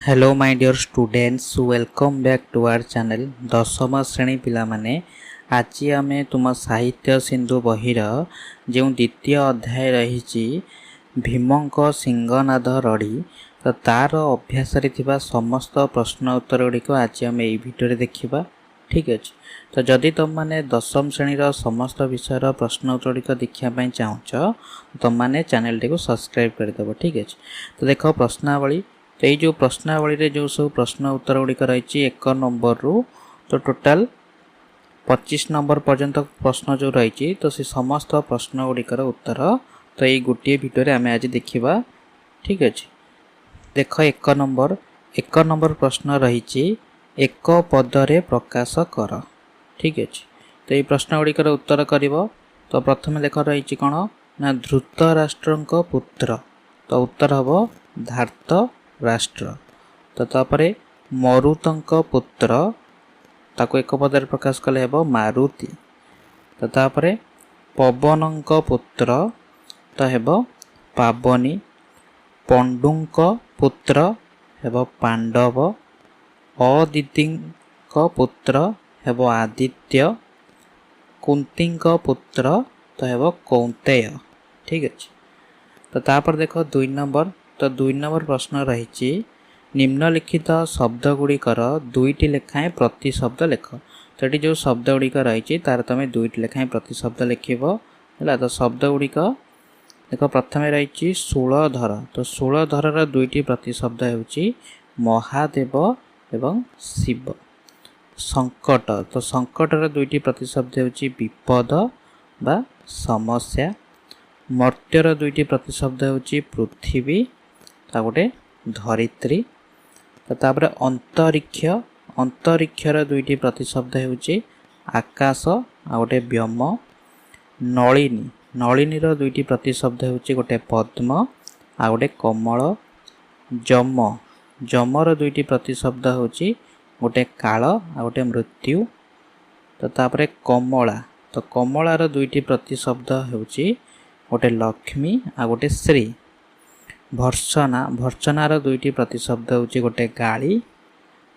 Hello my dear students welcome back to our channel दशम श्रेणी पिला माने आज आम तुम साहित्य सिंधु बहिर जो द्वितीय अध्याय रही भीमंक सिंहनाद रड़ी तो तार अभ्यास समस्त प्रश्न उत्तर गुड़िक आज आम ये भिडियो देखा। ठीक अच्छे तो जदि तुम मैंने दशम श्रेणी समस्त विषय प्रश्न उत्तर गुड़िक देखापी चाहूँ तुम मैंने चैनल टी सब्सक्राइब करदेव। ठीक अच्छे तो देख प्रश्नावली तो ये जो प्रश्नावली रे जो सब प्रश्न उत्तर गुड़िक रही एक नंबर रु तो टोटाल 25 नंबर पर्यंत प्रश्न जो रही तो सी समस्त प्रश्न गुड़िकर उत्तर तो ये गोटे भिडियो आम आज देखा। ठीक अच्छे देख एक नंबर प्रश्न रही एक पदरे प्रकाश कर। ठीक अच्छे तो ये प्रश्न गुड़िकर उत्तर कर तो प्रथम देख रही कौन ना धृतराष्ट्र पुत्र तो उत्तर हम धार्त राष्ट्र तो तापरे मरुतंक पुत्र ताको एक पदरे प्रकाश कले हेबो मारुति तो तापरे पवनंक पुत्र तो हेबो पावनी पंडुंक पुत्र हेबो पांडव अदितिंक पुत्र हेबो आदित्य कुंतींक पुत्र तो हेबो कौंतेय। ठीक अच्छे तो तापर देखो 2 नंबर तो 2 नंबर प्रश्न रही निम्नलिखित शब्द गुड़िकर 2टी लेखाएं प्रति शब्द लिख तो ये जो शब्द गुड़िक रही तार तुम 2टी लेखाएं प्रति शब्द लिखा तो शब्द गुड़िक देख प्रथम रही शूलधर तो शूलधर 2टी प्रति शब्द हो महादेव एवं शिव। संकट तो संकटर 2टी प्रति शब्द हो विपद बा समस्या। मर्त्यर 2टी प्रति शब्द हो पृथ्वी ता गोटे धरित्री तो तापर अंतरिक्षर 2टी प्रति शब्द हो आकाश आ गोटे व्योम। नलिनीर 2टी प्रति शब्द हो गोटे पद्म आ गोटे कमल। जमर 2टी प्रति शब्द हो गोटे काल आ गोटे मृत्यु तो तापर कमला तो कमलार 2टी प्रति शब्द हो गोटे लक्ष्मी आ गोटे श्री। भर्सनार 2टी प्रति शब्द हो गोटे गाड़ी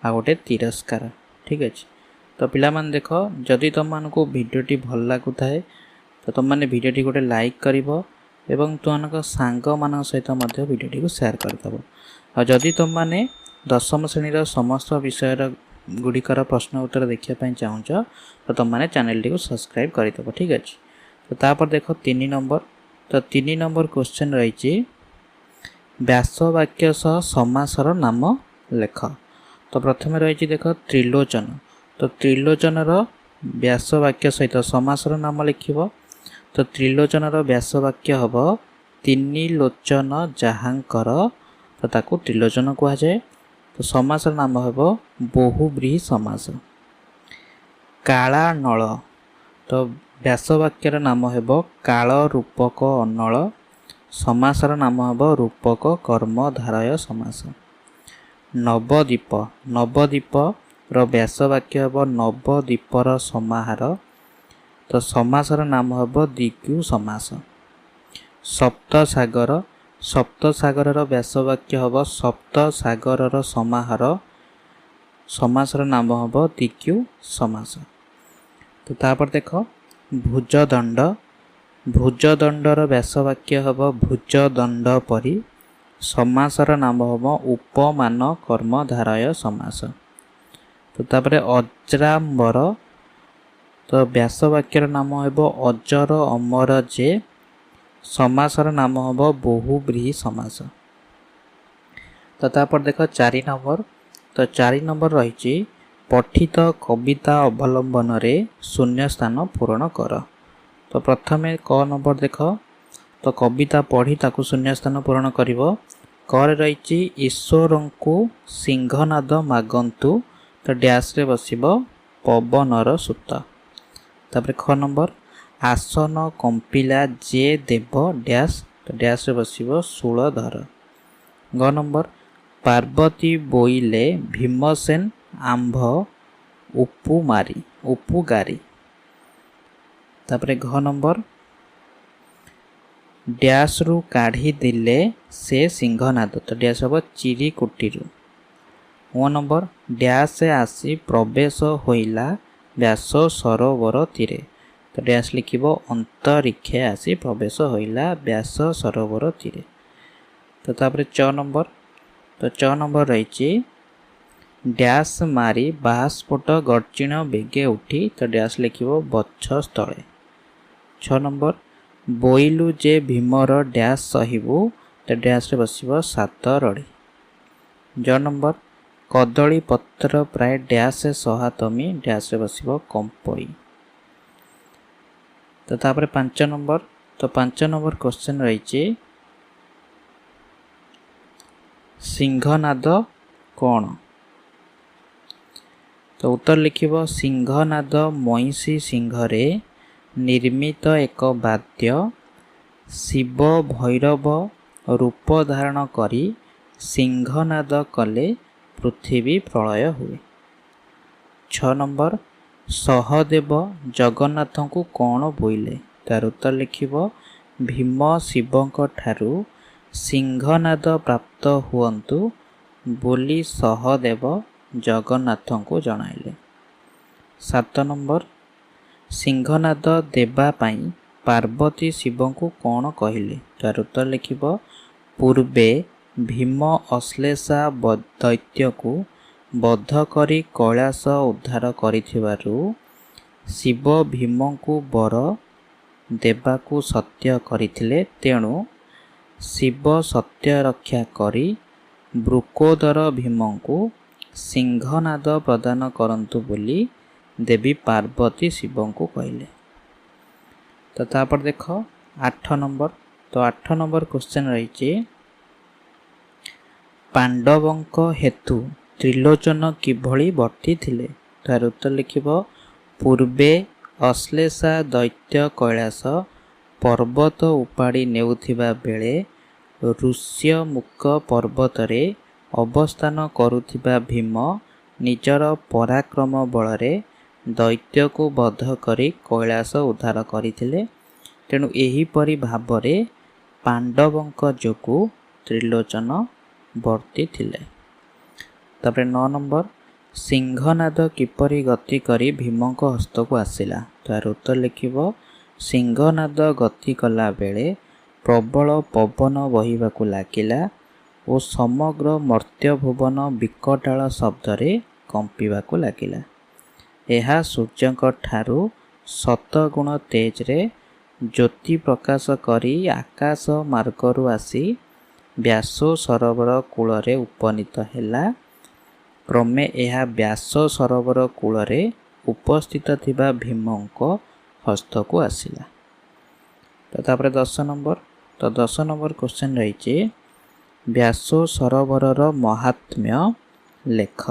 आ गोटे तिरस्कार। ठीक अच्छे तो पिला मान देख जदि तुम मानक भिडियोटी भल लगुए तो तुम मैंने भिडियोटी गोटे लाइक कर एवं तुम सांग मान सहित भिडियोटी को शेयर करदेव। और जदि तुम मैंने दशम श्रेणी समस्त विषय गुड़िकर प्रश्न उत्तर देखापी चाहूँ तो तुम मैंने चैनल टी सब्सक्राइब करदेव। ठीक अच्छे तो तापर देख 3 नंबर तो 3 नंबर क्वेश्चन रही व्यासवाक्य सह समासर नाम लेख तो प्रथम रही देख त्रिलोचन तो त्रिलोचनर व्यासवाक्य सहित समासर नाम लिख तो त्रिलोचनर व्यासवाक्य हम 3 लोचन जहाँकर तो ताकू त्रिलोचन कह जाए तो समासर नाम हम बहुव्रीहि समास। काला नल तो व्यासवाक्यर नाम हम काल रूपक अनल समासर नाम हम रूपक कर्मधारय समास। नवद्वीप व्यासवाक्य हम नवद्वीपर समाहार तो समासर नाम हम दिग्गु समास। सप्तसागर व्यासवाक्य हम सप्तसागर समाहार समासर नाम हम दिग्गु समास। तो तापर देख भुजदंडर व्यासवाक्य हम भुजदंड परी समासर नाम हम उपमान कर्मधारय समास। तो तापर अजराम्बर तो व्यासवाक्यर नाम हम अजर अमर जे समासर नाम हम बहुव्रीहि समास। तो तापर देख 4 नंबर तो 4 नंबर रही पठित कविता अवलंबन रे शून्य स्थान पूरण कर तो प्रथमे क नंबर देख तो कविता पढ़ी ताकू शून्य स्थान पूरण कर कर रही ईश्वर को सिंहनाद मागंतु तो डैश रे बसिब पवनर सूत। तापर ख नंबर आसन कंपिला जे देव डैश तो डैश रे बसिब शूलधर। ग नंबर पार्वती बोइले भीमसेन आंभ उपुगारी। तापर घ नंबर डैश रु काढ़ी दिले से सिंहनाद तो डैश हम चिरी कुटीरू। ମୋ ନମ୍ବର ଡ୍ୟାସ୍ ଆସି ପ୍ରବେଶ ହୋଇଲା ବ୍ୟାସ ସରୋବର ତୀରେ। ତ ଡ୍ୟାସ୍ ଲେଖିବ ଅନ୍ତରୀକ୍ଷେ ଆସି ପ୍ରବେଶ ହୋଇଲା ବ୍ୟାସ ସରୋବର ତୀରେ। ତ ତାପରେ ନମ୍ବର ନମ୍ବର ରହିଛି ଡ୍ୟାସ୍ ମାରି ବାହାସ୍ଫୋଟ ଗର୍ଜିଣ ବେଗେ ଉଠି। ତ ଡ୍ୟାସ୍ ଲେଖିବ ବଛ ସ୍ଥଳେ। ନମ୍ବର ବୋଇଲୁ ଯେ ଭୀମର ଡ୍ୟାସ୍ ସହିବୁ। ତ ଡ୍ୟାସ୍ରେ ବସିବ ସାତ ରଡ଼ି। ନମ୍ବର କଦଳୀ ପତ୍ର ପ୍ରାୟ ଡ୍ୟାସ୍ ସହାତମି। ଡ୍ୟାସ୍ରେ ବସିବ କମ୍ପଇ। ତ ତାପରେ ନମ୍ବର ନମ୍ବର କ୍ୱେଶ୍ଚନ୍ ରହିଛି ସିଂହନାଦ କ'ଣ? ତ ଉତ୍ତର ଲେଖିବ ସିଂହନାଦ ମଇଁଷି ସିଂହରେ ନିର୍ମିତ ଏକ ବାଦ୍ୟ। ଶିବ ଭୈରବ ରୂପ ଧାରଣ କରି ସିଂହନାଦ କଲେ ପୃଥିବୀ ପ୍ରଳୟ ହୁଏ। ନମ୍ବର ସହଦେବ ଜଗନ୍ନାଥଙ୍କୁ କ'ଣ ବୋଇଲେ? ତାର ଉତ୍ତର ଲେଖିବ ଭୀମ ଶିବଙ୍କ ଠାରୁ ସିଂହନାଦ ପ୍ରାପ୍ତ ହୁଅନ୍ତୁ ବୋଲି ସହଦେବ ଜଗନ୍ନାଥଙ୍କୁ ଜଣାଇଲେ। ନମ୍ବର ସିଂହନାଦ ଦେବା ପାଇଁ ପାର୍ବତୀ ଶିବଙ୍କୁ କ'ଣ କହିଲେ? ତାର ଉତ୍ତର ଲେଖିବ ପୂର୍ବେ ଭୀମ ଅଶ୍ଳେଷା ଦୈତ୍ୟକୁ ବଧ କରି କୈଳାସ ଉଦ୍ଧାର କରିଥିବାରୁ ଶିବ ଭୀମଙ୍କୁ ବର ଦେବାକୁ ସତ୍ୟ କରିଥିଲେ। ତେଣୁ ଶିବ ସତ୍ୟ ରକ୍ଷା କରି ବୃକୋଦର ଭୀମଙ୍କୁ ସିଂହନାଦ ପ୍ରଦାନ କରନ୍ତୁ ବୋଲି ଦେବୀ ପାର୍ବତୀ ଶିବଙ୍କୁ କହିଲେ। ତ ତାପରେ ଦେଖ ନମ୍ବର ନମ୍ବର କ୍ୱେଶ୍ଚନ୍ ରହିଛି ପାଣ୍ଡବଙ୍କ ହେତୁ ତ୍ରିଲୋଚନ କିଭଳି ବର୍ତ୍ତିଥିଲେ? ତାର ଉତ୍ତର ଲେଖିବ ପୂର୍ବେ ଅଶ୍ଳେଷା ଦୈତ୍ୟ କୈଳାସ ପର୍ବତ ଉପାଡ଼ି ନେଉଥିବା ବେଳେ ଋଷ୍ୟମୁକ ପର୍ବତରେ ଅବସ୍ଥାନ କରୁଥିବା ଭୀମ ନିଜର ପରାକ୍ରମ ବଳରେ ଦୈତ୍ୟକୁ ବଧ କରି କୈଳାସ ଉଦ୍ଧାର କରିଥିଲେ। ତେଣୁ ଏହିପରି ଭାବରେ ପାଣ୍ଡବଙ୍କ ଯୋଗୁଁ ତ୍ରିଲୋଚନ ବର୍ତ୍ତିଥିଲେ। ତାପରେ ନମ୍ବର ସିଂହନାଦ କିପରି ଗତି କରି ଭୀମଙ୍କ ହସ୍ତକୁ ଆସିଲା? ତାର ଉତ୍ତର ଲେଖିବ ସିଂହନାଦ ଗତି କଲା ବେଳେ ପ୍ରବଳ ପବନ ବହିବାକୁ ଲାଗିଲା ଓ ସମଗ୍ର ମର୍ତ୍ତ୍ୟଭୁବନ ବିକଟାଳ ଶବ୍ଦରେ କମ୍ପିବାକୁ ଲାଗିଲା। ଏହା ସୂର୍ଯ୍ୟଙ୍କ ଠାରୁ ଶତଗୁଣ ତେଜରେ ଜ୍ୟୋତି ପ୍ରକାଶ କରି ଆକାଶ ମାର୍ଗରୁ ଆସି ବ୍ୟାସ ସରୋବର କୂଳରେ ଉପନୀତ ହେଲା। କ୍ରମେ ଏହା ବ୍ୟାସ ସରୋବର କୂଳରେ ଉପସ୍ଥିତ ଥିବା ଭୀମଙ୍କ ହସ୍ତକୁ ଆସିଲା। ତାପରେ ନମ୍ବର ନମ୍ବର କ୍ୱେଶ୍ଚନ୍ ରହିଛି ବ୍ୟାସ ସରୋବରର ମହାତ୍ମ୍ୟ ଲେଖ।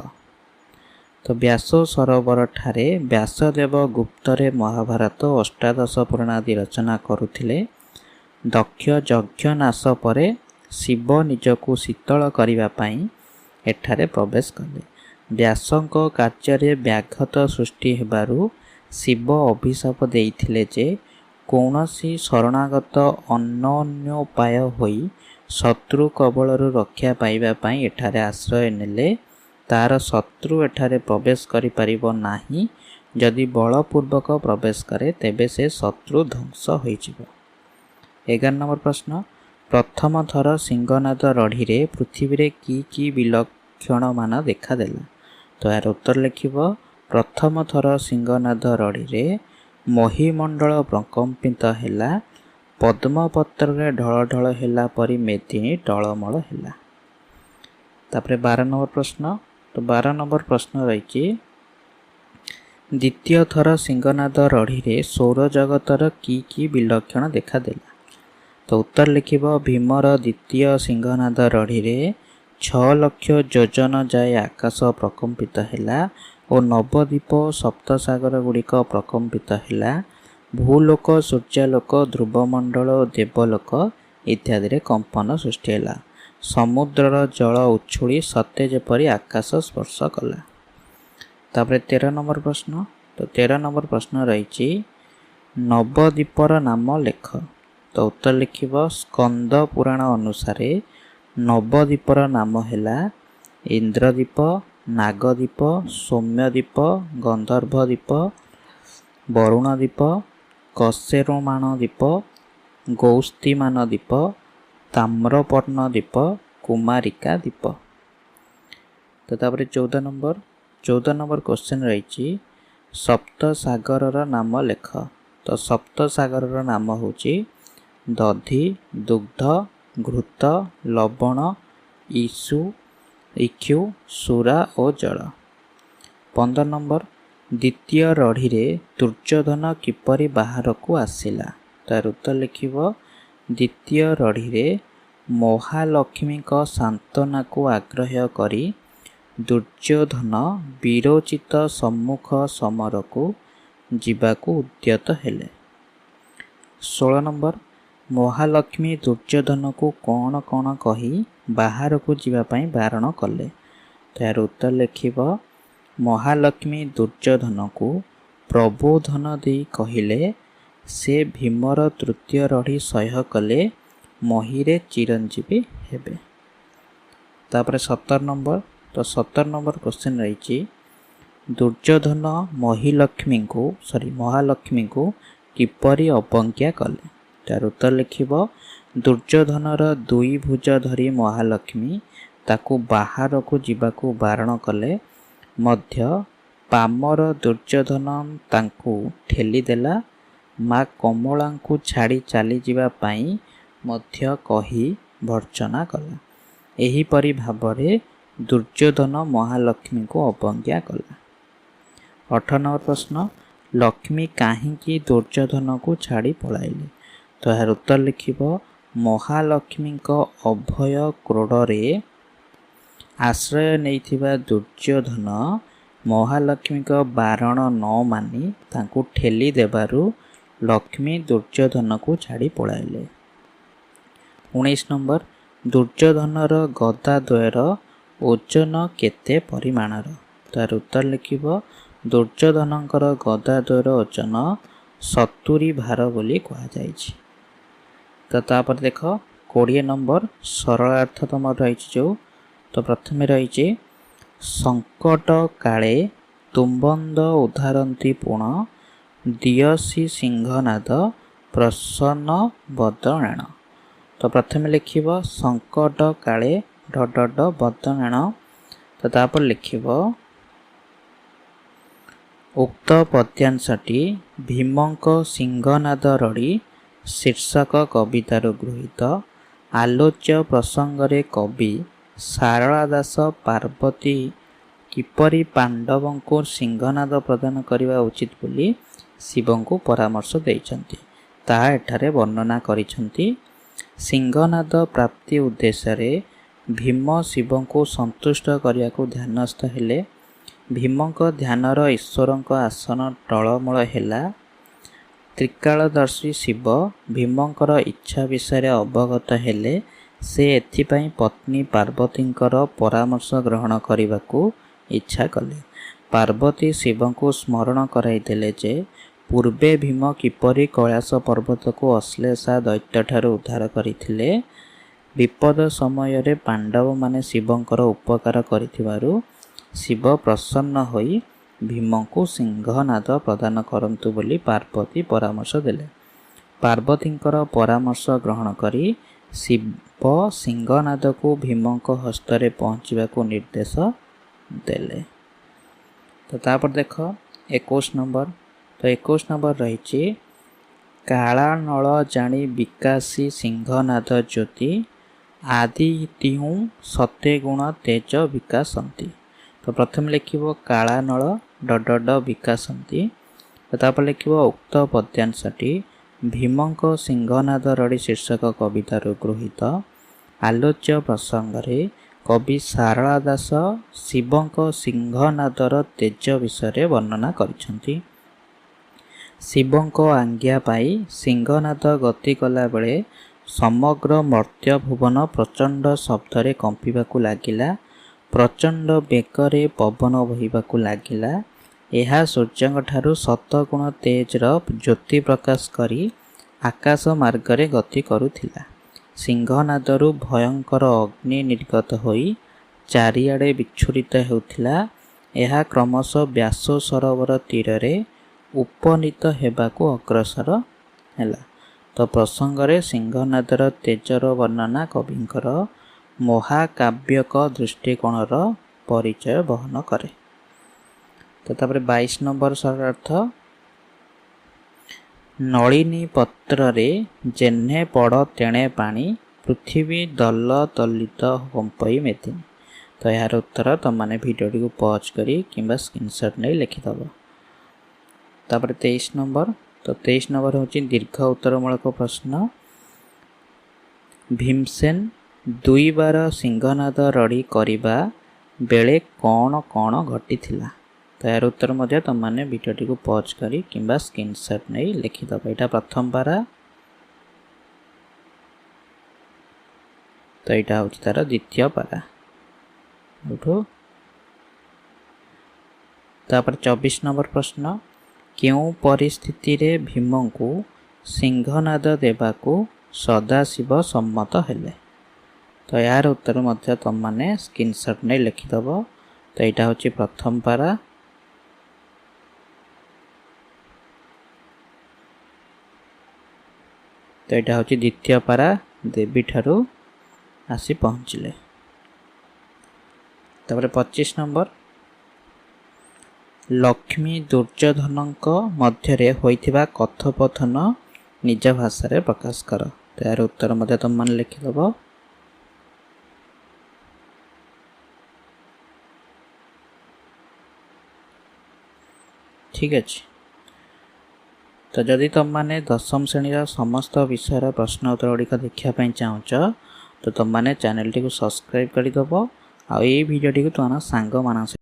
ତ ବ୍ୟାସ ସରୋବର ଠାରେ ବ୍ୟାସଦେବ ଗୁପ୍ତରେ ମହାଭାରତ ଅଷ୍ଟାଦଶ ପୁରାଣାଦି ରଚନା କରୁଥିଲେ। ଦକ୍ଷ ଯଜ୍ଞ ନାଶ ପରେ ଶିବ ନିଜକୁ ଶୀତଳ କରିବା ପାଇଁ ଏଠାରେ ପ୍ରବେଶ କଲେ। ବ୍ୟାସଙ୍କ କାର୍ଯ୍ୟରେ ବ୍ୟାଘାତ ସୃଷ୍ଟି ହେବାରୁ ଶିବ ଅଭିଶାପ ଦେଇଥିଲେ ଯେ କୌଣସି ଶରଣାଗତ ଅନନ୍ୟୋପାୟ ହୋଇ ଶତ୍ରୁ କବଳରୁ ରକ୍ଷା ପାଇବା ପାଇଁ ଏଠାରେ ଆଶ୍ରୟ ନେଲେ ତାର ଶତ୍ରୁ ଏଠାରେ ପ୍ରବେଶ କରିପାରିବ ନାହିଁ। ଯଦି ବଳପୂର୍ବକ ପ୍ରବେଶ କରେ ତେବେ ସେ ଶତ୍ରୁ ଧ୍ୱଂସ ହୋଇଯିବ। 11 ନମ୍ବର ପ୍ରଶ୍ନ ପ୍ରଥମ ଥର ସିଂହନାଦ ରଢ଼ିରେ ପୃଥିବୀରେ କି ବିଲକ୍ଷଣମାନ ଦେଖାଦେଲା? ତ ଏହାର ଉତ୍ତର ଲେଖିବ ପ୍ରଥମ ଥର ସିଂହନାଦ ରଢ଼ିରେ ମହିମଣ୍ଡଳ ପ୍ରକମ୍ପିତ ହେଲା। ପଦ୍ମପତ୍ରରେ ଢଳ ଢଳ ହେଲା ପରି ମେଦିନୀ ଟଳମଳ ହେଲା। ତାପରେ 12 ନମ୍ବର ପ୍ରଶ୍ନ 12 ନମ୍ବର ପ୍ରଶ୍ନ ରହିଛି ଦ୍ୱିତୀୟ ଥର ସିଂହନାଦ ରଢ଼ିରେ ସୌରଜଗତର କି ବିଲକ୍ଷଣ ଦେଖାଦେଲା? ତ ଉତ୍ତର ଲେଖିବ ଭୀମର ଦ୍ୱିତୀୟ ସିଂହନାଦ ରଢ଼ିରେ 6 ଲକ୍ଷ ଯୋଜନ ଯାଏ ଆକାଶ ପ୍ରକମ୍ପିତ ହେଲା ଓ ନବଦ୍ୱୀପ ସପ୍ତସାଗର ଗୁଡ଼ିକ ପ୍ରକମ୍ପିତ ହେଲା। ଭୂଲୋକ ସୂର୍ଯ୍ୟାଲୋକ ଧ୍ରୁବମଣ୍ଡଳ ଓ ଦେବଲୋକ ଇତ୍ୟାଦିରେ କମ୍ପନ ସୃଷ୍ଟି ହେଲା। ସମୁଦ୍ରର ଜଳ ଉଛୁଳି ସତେ ଯେପରି ଆକାଶ ସ୍ପର୍ଶ କଲା। ତାପରେ 13 ନମ୍ବର ପ୍ରଶ୍ନ 13 ନମ୍ବର ପ୍ରଶ୍ନ ରହିଛି ନବଦ୍ୱୀପର ନାମ ଲେଖ। ତ ଉତ୍ତର ଲେଖିବ ସ୍କନ୍ଦ ପୁରାଣ ଅନୁସାରେ ନବଦ୍ୱୀପର ନାମ ହେଲା ଇନ୍ଦ୍ରଦୀପ, ନାଗଦୀପ, ସୌମ୍ୟଦୀପ, ଗନ୍ଧର୍ଭଦୀପ, ବରୁଣଦୀପ, କଶେରୁମାଣ ଦୀପ, ଗୌସ୍ତିମାନ ଦୀପ, ତାମ୍ରପର୍ଣ୍ଣ ଦୀପ, କୁମାରିକା ଦୀପ। ତ ତାପରେ 14 ନମ୍ବର କ୍ୱେଶ୍ଚନ୍ ରହିଛି ସପ୍ତ ସାଗରର ନାମ ଲେଖ। ତ ସପ୍ତ ସାଗରର ନାମ ହେଉଛି ଦଧି, ଦୁଗ୍ଧ, ଘୃତ, ଲବଣ, ଇକ୍ଷୁ, ସୁରା ଓ ଜଳ। 15 ନମ୍ବର ଦ୍ୱିତୀୟ ରଢ଼ିରେ ଦୁର୍ଯ୍ୟୋଧନ କିପରି ବାହାରକୁ ଆସିଲା? ତାର ଉତ୍ତର ଲେଖିବ ଦ୍ୱିତୀୟ ରଢ଼ିରେ ମହାଲକ୍ଷ୍ମୀଙ୍କ ସାନ୍ତ୍ୱନାକୁ ଆଗ୍ରହ କରି ଦୁର୍ଯ୍ୟୋଧନ ବିରୋଚିତ ସମ୍ମୁଖ ସମରକୁ ଯିବାକୁ ଉଦ୍ୟତ ହେଲେ। 16 ନମ୍ବର ମହାଲକ୍ଷ୍ମୀ ଦୁର୍ଯ୍ୟୋଧନକୁ କ'ଣ କ'ଣ କହି ବାହାରକୁ ଯିବା ପାଇଁ ବାରଣ କଲେ? ତାର ଉତ୍ତର ଲେଖିବ ମହାଲକ୍ଷ୍ମୀ ଦୁର୍ଯ୍ୟୋଧନକୁ ପ୍ରବୋଧନ ଦେଇ କହିଲେ ସେ ଭୀମର ତୃତୀୟ ରଢ଼ି ସହ୍ୟ କଲେ ମହୀରେ ଚିରଞ୍ଜୀବୀ ହେବେ। ତାପରେ 17 ନମ୍ବର କ୍ୱେଶ୍ଚନ୍ ରହିଛି ଦୁର୍ଯ୍ୟୋଧନ ମହାଲକ୍ଷ୍ମୀଙ୍କୁ କିପରି ଅବଜ୍ଞା କଲେ? ତାର ଉତ୍ତର ଲେଖିବ ଦୁର୍ଯ୍ୟୋଧନର 2 ଭୁଜ ଧରି ମହାଲକ୍ଷ୍ମୀ ତାକୁ ବାହାରକୁ ଯିବାକୁ ବାରଣ କଲେ ମଧ୍ୟ ପାମର ଦୁର୍ଯ୍ୟୋଧନ ତାଙ୍କୁ ଠେଲିଦେଲା। ମା କମଳାଙ୍କୁ ଛାଡ଼ି ଚାଲିଯିବା ପାଇଁ ମଧ୍ୟ କହି ଭର୍ତ୍ସନା କଲା। ଏହିପରି ଭାବରେ ଦୁର୍ଯ୍ୟୋଧନ ମହାଲକ୍ଷ୍ମୀଙ୍କୁ ଅବଜ୍ଞା କଲା। 18 ନମ୍ବର ପ୍ରଶ୍ନ ଲକ୍ଷ୍ମୀ କାହିଁକି ଦୁର୍ଯ୍ୟୋଧନକୁ ଛାଡ଼ି ପଳାଇଲେ? ତ ଏହାର ଉତ୍ତର ଲେଖିବ ମହାଲକ୍ଷ୍ମୀଙ୍କ ଅଭୟ କ୍ରୋଡ଼ରେ ଆଶ୍ରୟ ନେଇଥିବା ଦୁର୍ଯ୍ୟୋଧନ ମହାଲକ୍ଷ୍ମୀଙ୍କ ବାରଣ ନ ମାନି ତାଙ୍କୁ ଠେଲି ଦେବାରୁ ଲକ୍ଷ୍ମୀ ଦୁର୍ଯ୍ୟୋଧନକୁ ଛାଡ଼ି ପଳାଇଲେ। 19 ନମ୍ବର ଦୁର୍ଯ୍ୟୋଧନର ଗଦା ଦ୍ୱୟର ଓଜନ କେତେ ପରିମାଣର? ତାର ଉତ୍ତର ଲେଖିବ ଦୁର୍ଯ୍ୟୋଧନଙ୍କର ଗଦା ଦ୍ୱୟର ଓଜନ 70 ଭାର ବୋଲି କୁହାଯାଇଛି। ତାପରେ ଦେଖ 20 ନମ୍ବର ସରଳାର୍ଥ ତମର ରହିଛି ଯେଉଁ। ତ ପ୍ରଥମେ ରହିଛି ସଙ୍କଟ କାଳେ ତୁମ୍ବନ୍ଦ ଉଦ୍ଧାରନ୍ତି ପୁଣ ଦିୟସି ସିଂହନାଦ ପ୍ରସନ୍ନ ବଦନାଣ। ତ ପ୍ରଥମେ ଲେଖିବ ସଙ୍କଟ କାଳେ ବଦନାଣ। ତ ତାପରେ ଲେଖିବ ଉକ୍ତ ପଦ୍ୟାଂଶଟି ଭୀମଙ୍କ ସିଂହନାଦ ରଡ଼ି ଶୀର୍ଷକ କବିତାରୁ ଗୃହୀତ। ଆଲୋଚ୍ୟ ପ୍ରସଙ୍ଗରେ କବି ସାରଳା ଦାସ ପାର୍ବତୀ କିପରି ପାଣ୍ଡବଙ୍କୁ ସିଂହନାଦ ପ୍ରଦାନ କରିବା ଉଚିତ ବୋଲି ଶିବଙ୍କୁ ପରାମର୍ଶ ଦେଇଛନ୍ତି ତାହା ଏଠାରେ ବର୍ଣ୍ଣନା କରିଛନ୍ତି। ସିଂହନାଦ ପ୍ରାପ୍ତି ଉଦ୍ଦେଶ୍ୟରେ ଭୀମ ଶିବଙ୍କୁ ସନ୍ତୁଷ୍ଟ କରିବାକୁ ଧ୍ୟାନସ୍ଥ ହେଲେ। ଭୀମଙ୍କ ଧ୍ୟାନର ଈଶ୍ୱରଙ୍କ ଆସନ ଟଳମଳ ହେଲା। ତ୍ରିକାଳଦର୍ଶୀ ଶିବ ଭୀମଙ୍କର ଇଚ୍ଛା ବିଷୟରେ ଅବଗତ ହେଲେ। ସେ ଏଥିପାଇଁ ପତ୍ନୀ ପାର୍ବତୀଙ୍କର ପରାମର୍ଶ ଗ୍ରହଣ କରିବାକୁ ଇଚ୍ଛା କଲେ। ପାର୍ବତୀ ଶିବଙ୍କୁ ସ୍ମରଣ କରାଇଦେଲେ ଯେ ପୂର୍ବେ ଭୀମ କିପରି କୈଳାସ ପର୍ବତକୁ ଅଶ୍ଳେଷା ଦୈତ୍ୟଠାରୁ ଉଦ୍ଧାର କରିଥିଲେ। ବିପଦ ସମୟରେ ପାଣ୍ଡବମାନେ ଶିବଙ୍କର ଉପକାର କରିଥିବାରୁ ଶିବ ପ୍ରସନ୍ନ ହୋଇ ଭୀମଙ୍କୁ ସିଂହନାଦ ପ୍ରଦାନ କରନ୍ତୁ ବୋଲି ପାର୍ବତୀ ପରାମର୍ଶ ଦେଲେ। ପାର୍ବତୀଙ୍କର ପରାମର୍ଶ ଗ୍ରହଣ କରି ଶିବ ସିଂହନାଦକୁ ଭୀମଙ୍କ ହସ୍ତରେ ପହଞ୍ଚିବାକୁ ନିର୍ଦ୍ଦେଶ ଦେଲେ। ତାପରେ ଦେଖ 21 ନମ୍ବର। ତ 21 ନମ୍ବର ରହିଛି କାଳାନଳ ଜାଣି ବିକାଶୀ ସିଂହନାଦ ଜ୍ୟୋତି ଆଦି ତିହୁଁ ସତେ ଗୁଣ ତେଜ ବିକାଶନ୍ତି। ତ ପ୍ରଥମେ ଲେଖିବ କାଳାନଳ ବିକାଶନ୍ତି। ତାପରେ ଲେଖିବ ଉକ୍ତ ପଦ୍ୟାଂଶଟି ଭୀମଙ୍କ ସିଂହନାଦ ରଡ଼ି ଶୀର୍ଷକ କବିତାରୁ ଗୃହୀତ। ଆଲୋଚ୍ୟ ପ୍ରସଙ୍ଗରେ କବି ସାରଳା ଦାସ ଶିବଙ୍କ ସିଂହନାଦର ତେଜ ବିଷୟରେ ବର୍ଣ୍ଣନା କରିଛନ୍ତି। ଶିବଙ୍କ ଆଜ୍ଞା ପାଇ ସିଂହନାଦ ଗତି କଲାବେଳେ ସମଗ୍ର ମର୍ତ୍ତ୍ୟ ଭୁବନ ପ୍ରଚଣ୍ଡ ଶବ୍ଦରେ କମ୍ପିବାକୁ ଲାଗିଲା। ପ୍ରଚଣ୍ଡ ବେଗରେ ପବନ ବହିବାକୁ ଲାଗିଲା। ଏହା ସୂର୍ଯ୍ୟଙ୍କଠାରୁ ଶତଗୁଣ ତେଜର ଜ୍ୟୋତି ପ୍ରକାଶ କରି ଆକାଶ ମାର୍ଗରେ ଗତି କରୁଥିଲା। ସିଂହନାଦରୁ ଭୟଙ୍କର ଅଗ୍ନି ନିର୍ଗତ ହୋଇ ଚାରିଆଡ଼େ ବିଚ୍ଛୁରିତ ହେଉଥିଲା, ଏହା କ୍ରମଶଃ ବ୍ୟାସ ସରୋବର ତୀରରେ ଉପନୀତ ହେବାକୁ ଅଗ୍ରସର ହେଲା। ତ ପ୍ରସଙ୍ଗରେ ସିଂହନାଦର ତେଜର ବର୍ଣ୍ଣନା କବିଙ୍କର ମହାକାବ୍ୟକ ଦୃଷ୍ଟିକୋଣର ପରିଚୟ ବହନ କରେ। ତ ତାପରେ 22 ନମ୍ବର ସରଳାର୍ଥ, ନଳିନୀ ପତ୍ରରେ ଯେହ୍ନେ ପଡ଼ ତେଣେ ପାଣି, ପୃଥିବୀ ଦଲ ଦଲିତ କମ୍ପଇ ମେଦିନୀ। ତ ଏହାର ଉତ୍ତର ତମମାନେ ଭିଡ଼ିଓଟିକୁ ପଜ୍ କରି କିମ୍ବା ସ୍କ୍ରିନଶଟ୍ ନେଇ ଲେଖିଦେବ। ତାପରେ 23 ନମ୍ବର, ତ 23 ନମ୍ବର ହେଉଛି ଦୀର୍ଘ ଉତ୍ତରମୂଳକ ପ୍ରଶ୍ନ। ଭୀମସେନ 2 ବାର ସିଂହନାଦ ରଡ଼ି କରିବା ବେଳେ କ'ଣ କ'ଣ ଘଟିଥିଲା? ତ ଏହାର ଉତ୍ତର ମଧ୍ୟ ତମମାନେ ଭିଡ଼ିଓଟିକୁ ପଜ୍ କରି କିମ୍ବା ସ୍କ୍ରିନଶଟ୍ ନେଇ ଲେଖିଦେବ। ଏଇଟା ପ୍ରଥମ ପାରା, ତ ଏଇଟା ହେଉଛି ତାର ଦ୍ୱିତୀୟ ପାରା। ତାପରେ 24 ନମ୍ବର ପ୍ରଶ୍ନ, କେଉଁ ପରିସ୍ଥିତିରେ ଭୀମଙ୍କୁ ସିଂହନାଦ ଦେବାକୁ ସଦାଶିବ ସମ୍ମତ ହେଲେ? ତ ଏହାର ଉତ୍ତର ମଧ୍ୟ ତମମାନେ ସ୍କ୍ରିନଶଟ୍ ନେଇ ଲେଖିଦେବ। ତ ଏଇଟା ହେଉଛି ପ୍ରଥମ ପାରା। ତ ଏଇଟା ହେଉଛି ଦ୍ୱିତୀୟ ପାରା, ଦେବୀ ଠାରୁ ଆସି ପହଞ୍ଚିଲେ। ତାପରେ 25 ନମ୍ବର, ଲକ୍ଷ୍ମୀ ଦୁର୍ଯ୍ୟୋଧନଙ୍କ ମଧ୍ୟରେ ହୋଇଥିବା କଥୋପକଥନ ନିଜ ଭାଷାରେ ପ୍ରକାଶ କର। ତ ଏହାର ଉତ୍ତର ମଧ୍ୟ ତମମାନେ ଲେଖିଦେବ। ଠିକ୍ ଅଛି। ତ ଯଦି ତମମାନେ ଦଶମ ଶ୍ରେଣୀର ସମସ୍ତ ବିଷୟର ପ୍ରଶ୍ନ ଉତ୍ତର ଗୁଡ଼ିକ ଦେଖିବା ପାଇଁ ଚାହୁଁଛ, ତ ତମମାନେ ଚ୍ୟାନେଲଟିକୁ ସବସ୍କ୍ରାଇବ୍ କରିଦେବ। ଆଉ ଏଇ ଭିଡ଼ିଓଟିକୁ ତୁମ ସାଙ୍ଗମାନଙ୍କ